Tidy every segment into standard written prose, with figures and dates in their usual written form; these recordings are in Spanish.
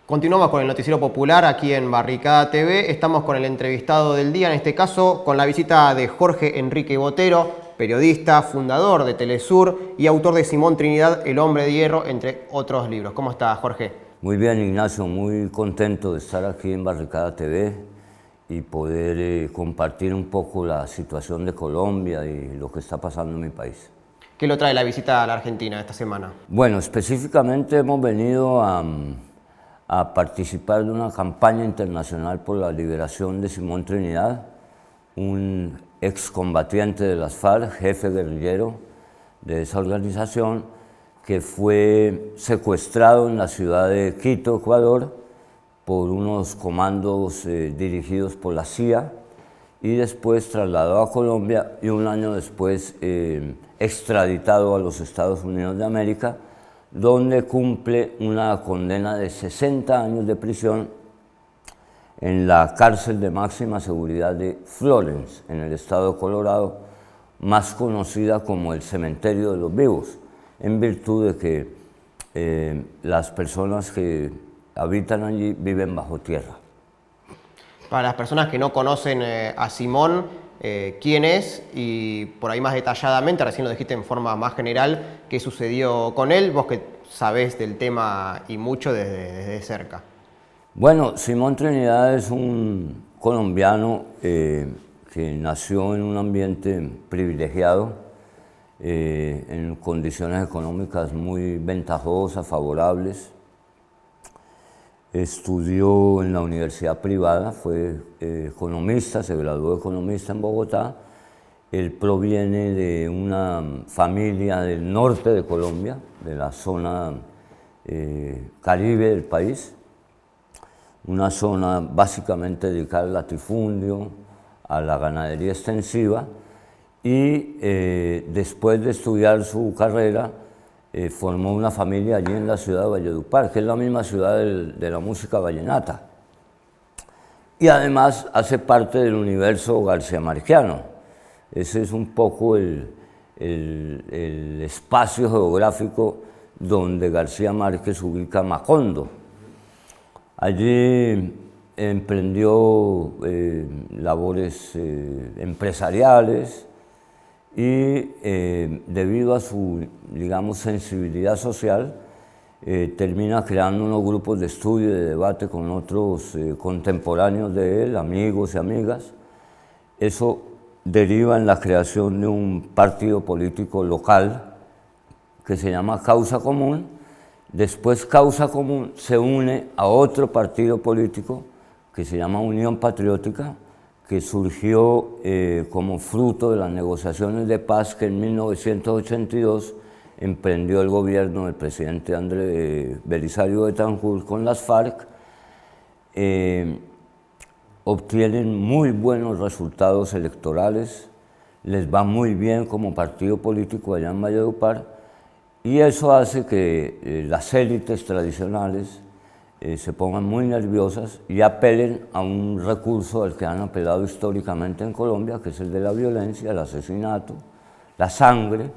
Continuamos con el Noticiero Popular aquí en Barricada TV. Estamos con el entrevistado del día, en este caso con la visita de Jorge Enrique Botero, periodista, fundador de Telesur y autor de Simón Trinidad, El Hombre de Hierro, entre otros libros. ¿Cómo está, Jorge? Muy bien, Ignacio, muy contento de estar aquí en Barricada TV y poder compartir un poco la situación de Colombia y lo que está pasando en mi país. ¿Qué lo trae la visita a la Argentina esta semana? Bueno, específicamente hemos venido a participar de una campaña internacional por la liberación de Simón Trinidad, un excombatiente de las FARC, jefe guerrillero de esa organización, que fue secuestrado en la ciudad de Quito, Ecuador, por unos comandos dirigidos por la CIA y después trasladado a Colombia y un año después extraditado a los Estados Unidos de América, donde cumple una condena de 60 años de prisión en la cárcel de máxima seguridad de Florence, en el estado de Colorado, más conocida como el Cementerio de los Vivos, en virtud de que las personas que habitan allí viven bajo tierra. Para las personas que no conocen a Simón, quién es y por ahí más detalladamente, recién lo dijiste en forma más general, qué sucedió con él, vos que sabés del tema y mucho desde cerca. Bueno, Simón Trinidad es un colombiano que nació en un ambiente privilegiado, en condiciones económicas muy ventajosas, favorables. Estudió en la universidad privada, fue economista, se graduó de economista en Bogotá. Él proviene de una familia del norte de Colombia, de la zona caribe del país, una zona básicamente dedicada al latifundio, a la ganadería extensiva, y después de estudiar su carrera, formó una familia allí en la ciudad de Valledupar, que es la misma ciudad de la música vallenata. Y además hace parte del universo garciamarquiano. Ese es un poco el espacio geográfico donde García Márquez ubica Macondo. Allí emprendió labores empresariales, y debido a su, digamos, sensibilidad social, termina creando unos grupos de estudio y de debate con otros contemporáneos de él, amigos y amigas. Eso deriva en la creación de un partido político local que se llama Causa Común. Después Causa Común se une a otro partido político que se llama Unión Patriótica, que surgió como fruto de las negociaciones de paz que en 1982 emprendió el gobierno del presidente Belisario Betancur con las FARC. Obtienen muy buenos resultados electorales, les va muy bien como partido político allá en Valledupar, y eso hace que las élites tradicionales se pongan muy nerviosas y apelen a un recurso al que han apelado históricamente en Colombia, que es el de la violencia, el asesinato, la sangre.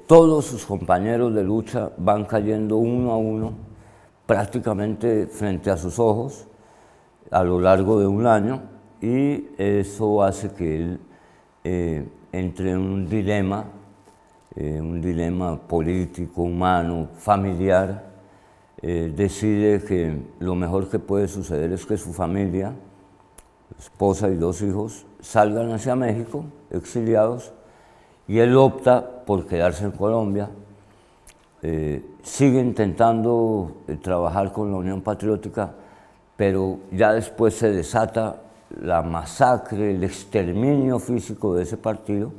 Todos sus compañeros de lucha van cayendo uno a uno, prácticamente frente a sus ojos, a lo largo de un año, y eso hace que él entre en un dilema político, humano, familiar. Decide que lo mejor que puede suceder es que su familia, esposa y 2 hijos, salgan hacia México, exiliados, y él opta por quedarse en Colombia. Sigue intentando trabajar con la Unión Patriótica, pero ya después se desata la masacre, el exterminio físico de ese partido.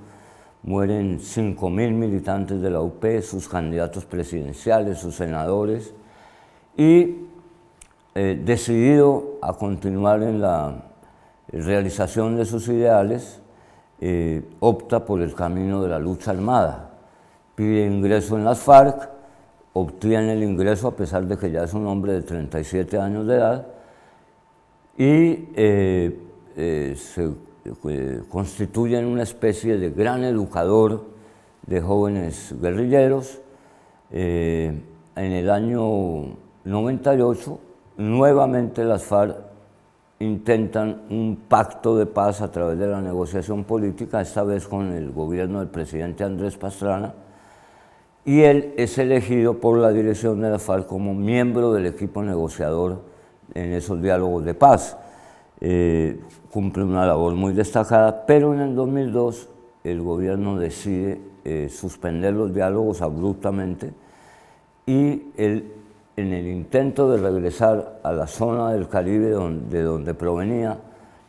Mueren 5.000 militantes de la UP, sus candidatos presidenciales, sus senadores, y decidido a continuar en la realización de sus ideales, opta por el camino de la lucha armada. Pide ingreso en las FARC, obtiene el ingreso a pesar de que ya es un hombre de 37 años de edad, y se constituye en una especie de gran educador de jóvenes guerrilleros. En el año 98 nuevamente las FARC intentan un pacto de paz a través de la negociación política, esta vez con el gobierno del presidente Andrés Pastrana, y él es elegido por la dirección de la FARC como miembro del equipo negociador en esos diálogos de paz. Cumple una labor muy destacada, pero en el 2002 el gobierno decide suspender los diálogos abruptamente y él, en el intento de regresar a la zona del Caribe de donde provenía,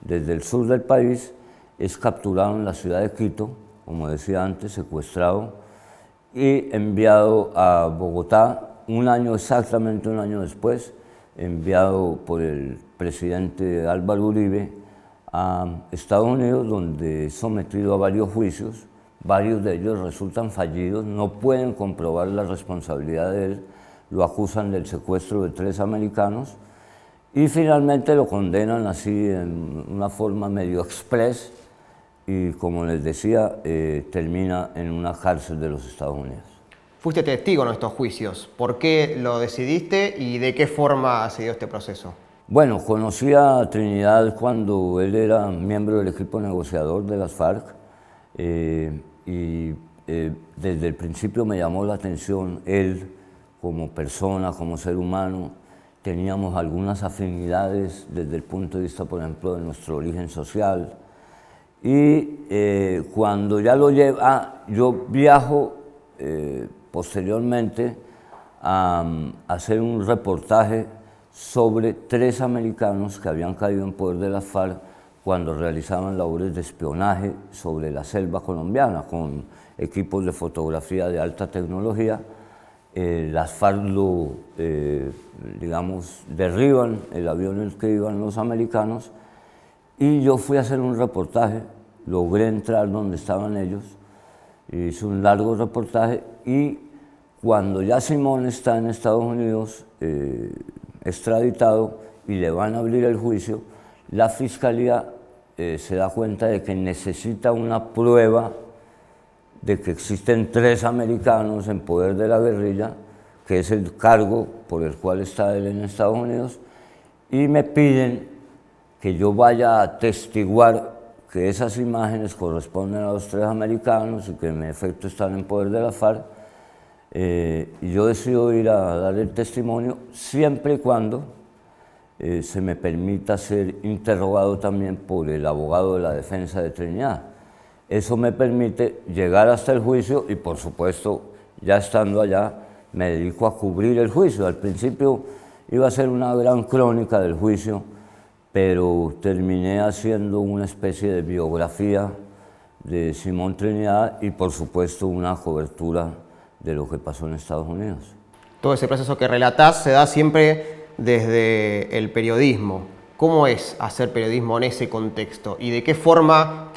desde el sur del país, es capturado en la ciudad de Quito, como decía antes, secuestrado y enviado a Bogotá exactamente un año después, enviado por el presidente Álvaro Uribe a Estados Unidos, donde es sometido a varios juicios. Varios de ellos resultan fallidos, no pueden comprobar la responsabilidad de él, lo acusan del secuestro de 3 americanos y finalmente lo condenan así en una forma medio express y, como les decía, termina en una cárcel de los Estados Unidos. Fuiste testigo en estos juicios. ¿Por qué lo decidiste y de qué forma se dio este proceso? Bueno, conocí a Trinidad cuando él era miembro del equipo negociador de las FARC y desde el principio me llamó la atención él como persona, como ser humano. Teníamos algunas afinidades desde el punto de vista, por ejemplo, de nuestro origen social. Y cuando ya lo lleva, yo viajo posteriormente a hacer un reportaje sobre 3 americanos que habían caído en poder de las FARC cuando realizaban labores de espionaje sobre la selva colombiana con equipos de fotografía de alta tecnología. Las FARC derriban el avión en el que iban los americanos y yo fui a hacer un reportaje, logré entrar donde estaban ellos, hice un largo reportaje y cuando ya Simón está en Estados Unidos extraditado y le van a abrir el juicio, la fiscalía se da cuenta de que necesita una prueba de que existen 3 americanos en poder de la guerrilla, que es el cargo por el cual está él en Estados Unidos, y me piden que yo vaya a atestiguar que esas imágenes corresponden a los 3 americanos y que en efecto están en poder de la FARC. Y yo decido ir a dar el testimonio siempre y cuando se me permita ser interrogado también por el abogado de la defensa de Trinidad. Eso me permite llegar hasta el juicio y, por supuesto, ya estando allá, me dedico a cubrir el juicio. Al principio iba a ser una gran crónica del juicio, pero terminé haciendo una especie de biografía de Simón Trinidad y, por supuesto, una cobertura de lo que pasó en Estados Unidos. Todo ese proceso que relatás se da siempre desde el periodismo. ¿Cómo es hacer periodismo en ese contexto? ¿Y de qué forma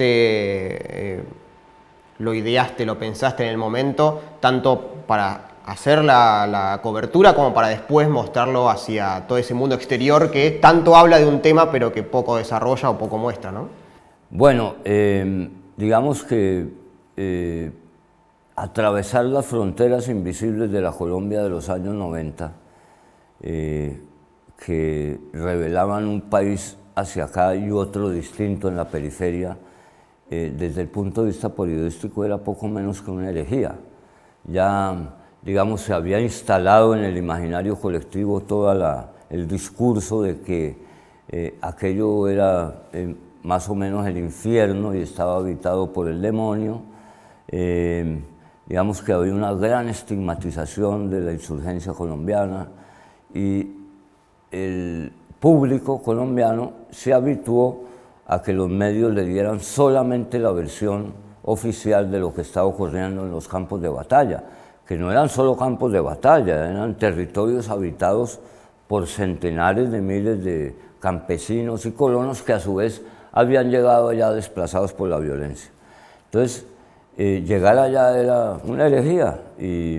lo ideaste, lo pensaste en el momento, tanto para hacer la cobertura como para después mostrarlo hacia todo ese mundo exterior que tanto habla de un tema pero que poco desarrolla o poco muestra, ¿no? Bueno, digamos que atravesar las fronteras invisibles de la Colombia de los años 90, que revelaban un país hacia acá y otro distinto en la periferia, desde el punto de vista periodístico era poco menos que una herejía. Ya, digamos, se había instalado en el imaginario colectivo todo el discurso de que aquello era más o menos el infierno y estaba habitado por el demonio. Digamos que había una gran estigmatización de la insurgencia colombiana y el público colombiano se habituó a que los medios le dieran solamente la versión oficial de lo que estaba ocurriendo en los campos de batalla, que no eran solo campos de batalla, eran territorios habitados por centenares de miles de campesinos y colonos que a su vez habían llegado allá desplazados por la violencia. Entonces, llegar allá era una herejía y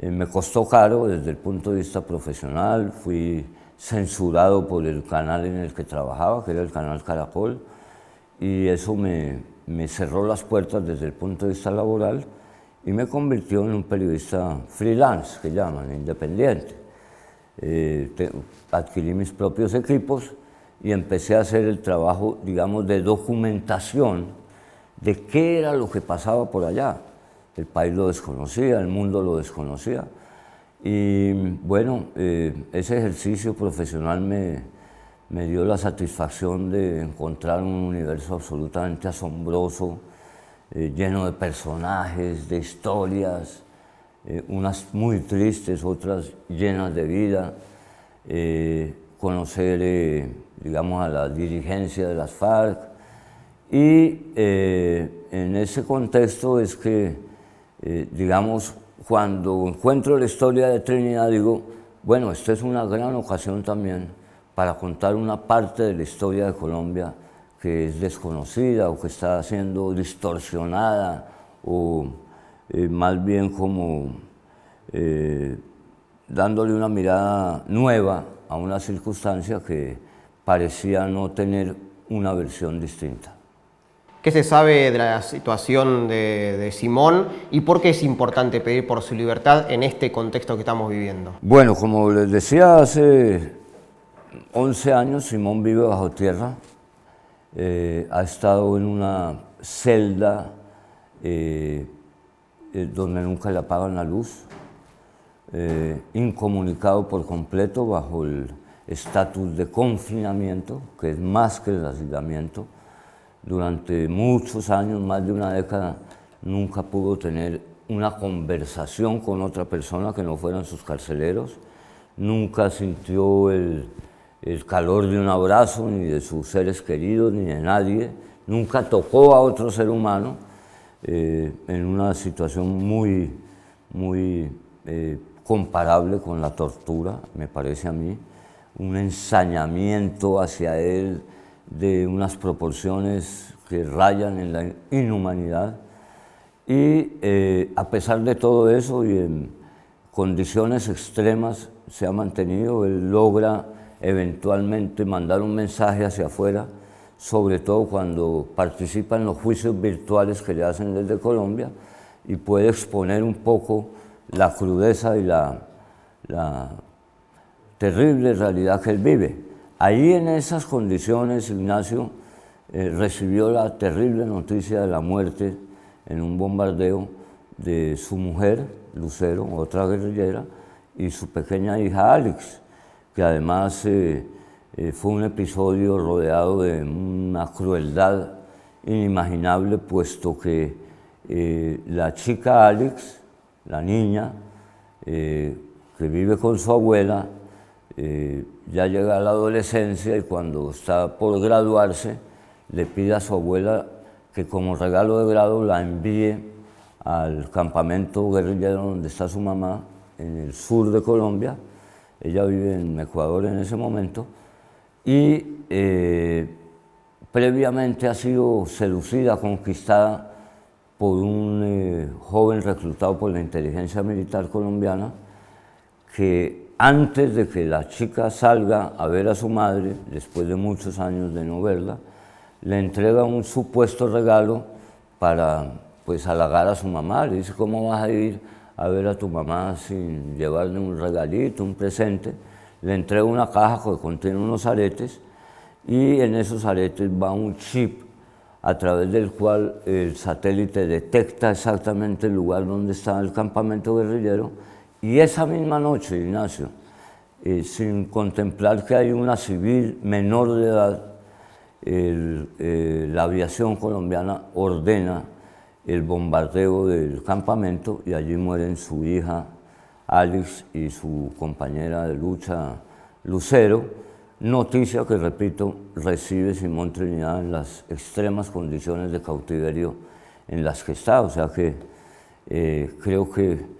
me costó caro desde el punto de vista profesional. Fui censurado por el canal en el que trabajaba, que era el canal Caracol, y eso me cerró las puertas desde el punto de vista laboral y me convirtió en un periodista freelance, que llaman, independiente. adquirí mis propios equipos y empecé a hacer el trabajo, digamos, de documentación de qué era lo que pasaba por allá. El país lo desconocía, el mundo lo desconocía. Y bueno, ese ejercicio profesional me dio la satisfacción de encontrar un universo absolutamente asombroso, lleno de personajes, de historias, unas muy tristes, otras llenas de vida, conocer, digamos, a la dirigencia de las FARC, y en ese contexto es que, digamos, cuando encuentro la historia de Trinidad, digo, bueno, esta es una gran ocasión también para contar una parte de la historia de Colombia que es desconocida o que está siendo distorsionada, o más bien como dándole una mirada nueva a una circunstancia que parecía no tener una versión distinta. ¿Qué se sabe de la situación de Simón y por qué es importante pedir por su libertad en este contexto que estamos viviendo? Bueno, como les decía, hace 11 años Simón vive bajo tierra. Ha estado en una celda donde nunca le apagan la luz, incomunicado por completo bajo el estatus de confinamiento, que es más que el aislamiento. Durante muchos años, más de una década, nunca pudo tener una conversación con otra persona que no fueran sus carceleros, nunca sintió el calor de un abrazo, ni de sus seres queridos, ni de nadie, nunca tocó a otro ser humano, en una situación muy comparable con la tortura, me parece a mí, un ensañamiento hacia él de unas proporciones que rayan en la inhumanidad, y a pesar de todo eso y en condiciones extremas se ha mantenido. Él logra eventualmente mandar un mensaje hacia afuera, sobre todo cuando participa en los juicios virtuales que le hacen desde Colombia, y puede exponer un poco la crudeza y la terrible realidad que él vive. Ahí, en esas condiciones, Ignacio recibió la terrible noticia de la muerte en un bombardeo de su mujer, Lucero, otra guerrillera, y su pequeña hija Alex, que además fue un episodio rodeado de una crueldad inimaginable, puesto que la chica Alex, la niña, que vive con su abuela, ya llega a la adolescencia, y cuando está por graduarse le pide a su abuela que como regalo de grado la envíe al campamento guerrillero donde está su mamá, en el sur de Colombia. Ella vive en Ecuador en ese momento, y previamente ha sido seducida, conquistada por un joven reclutado por la inteligencia militar colombiana, que antes de que la chica salga a ver a su madre, después de muchos años de no verla, le entrega un supuesto regalo para, pues, halagar a su mamá. Le dice, ¿cómo vas a ir a ver a tu mamá sin llevarle un regalito, un presente? Le entrega una caja que contiene unos aretes, y en esos aretes va un chip a través del cual el satélite detecta exactamente el lugar donde está el campamento guerrillero. Y esa misma noche, Ignacio, sin contemplar que hay una civil menor de edad, la aviación colombiana ordena el bombardeo del campamento, y allí mueren su hija Alex y su compañera de lucha Lucero, noticia que, repito, recibe Simón Trinidad en las extremas condiciones de cautiverio en las que está. O sea que creo que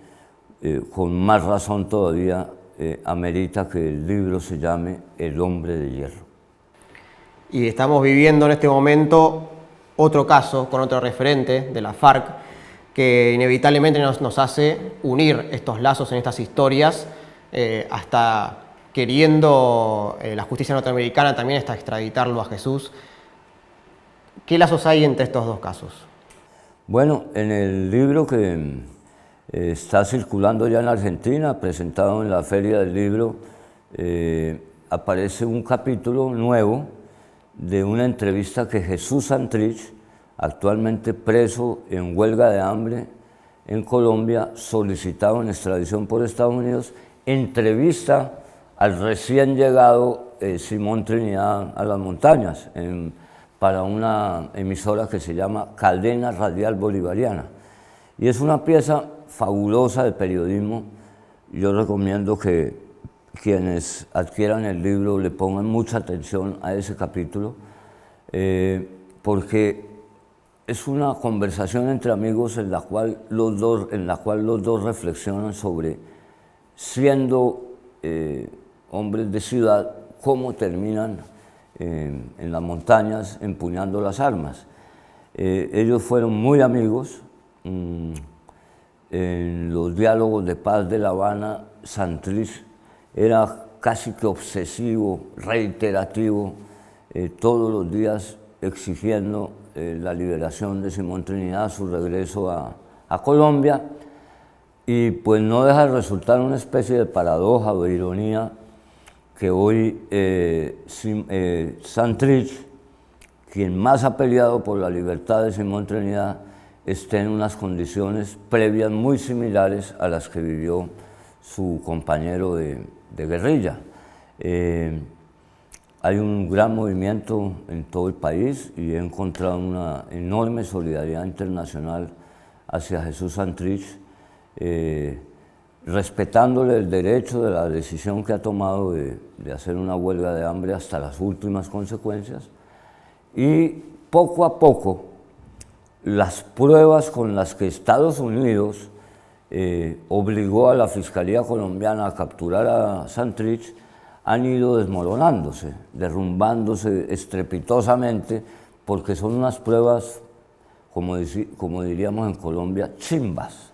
con más razón todavía amerita que el libro se llame El hombre de hierro. Y estamos viviendo en este momento otro caso con otro referente de la FARC que inevitablemente nos hace unir estos lazos en estas historias, hasta queriendo la justicia norteamericana también hasta extraditarlo a Jesús. ¿Qué lazos hay entre estos dos casos? Bueno, en el libro que está circulando ya en Argentina, presentado en la Feria del Libro, aparece un capítulo nuevo de una entrevista que Jesús Santrich, actualmente preso en huelga de hambre en Colombia, solicitado en extradición por Estados Unidos, entrevista al recién llegado Simón Trinidad a las montañas para una emisora que se llama Cadena Radial Bolivariana. Y es una pieza fabulosa de periodismo. Yo recomiendo que quienes adquieran el libro le pongan mucha atención a ese capítulo, porque es una conversación entre amigos en la cual los dos reflexionan sobre, siendo hombres de ciudad, cómo terminan en las montañas empuñando las armas. Ellos fueron muy amigos. En los diálogos de paz de La Habana, Santrich era casi que obsesivo, reiterativo, todos los días exigiendo la liberación de Simón Trinidad, su regreso a Colombia, y pues no deja de resultar una especie de paradoja o de ironía que hoy Santrich, quien más ha peleado por la libertad de Simón Trinidad, esté en unas condiciones previas muy similares a las que vivió su compañero de guerrilla. Hay un gran movimiento en todo el país y he encontrado una enorme solidaridad internacional hacia Jesús Santrich, respetándole el derecho de la decisión que ha tomado de hacer una huelga de hambre hasta las últimas consecuencias, y poco a poco las pruebas con las que Estados Unidos obligó a la Fiscalía colombiana a capturar a Santrich han ido desmoronándose, derrumbándose estrepitosamente, porque son unas pruebas, como diríamos en Colombia, chimbas,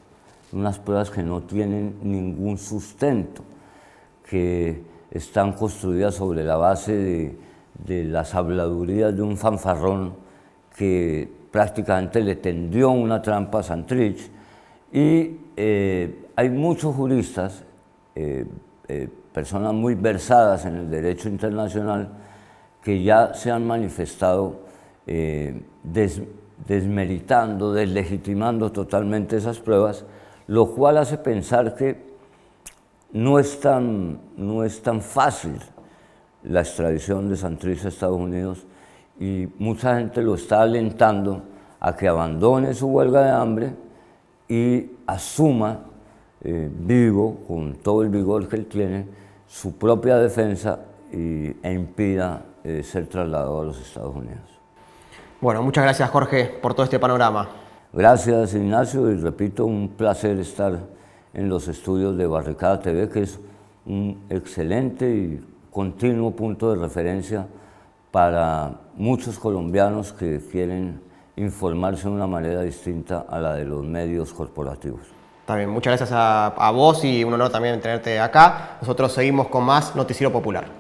unas pruebas que no tienen ningún sustento, que están construidas sobre la base de las habladurías de un fanfarrón que prácticamente le tendió una trampa a Santrich. Y hay muchos juristas, personas muy versadas en el derecho internacional, que ya se han manifestado desmeritando, deslegitimando totalmente esas pruebas, lo cual hace pensar que no es tan fácil la extradición de Santrich a Estados Unidos, y mucha gente lo está alentando a que abandone su huelga de hambre y asuma vivo, con todo el vigor que él tiene, su propia defensa e impida ser trasladado a los Estados Unidos. Bueno, muchas gracias, Jorge, por todo este panorama. Gracias, Ignacio, y repito, un placer estar en los estudios de Barricada TV, que es un excelente y continuo punto de referencia para muchos colombianos que quieren informarse de una manera distinta a la de los medios corporativos. También, muchas gracias a vos y un honor también tenerte acá. Nosotros seguimos con más Noticiero Popular.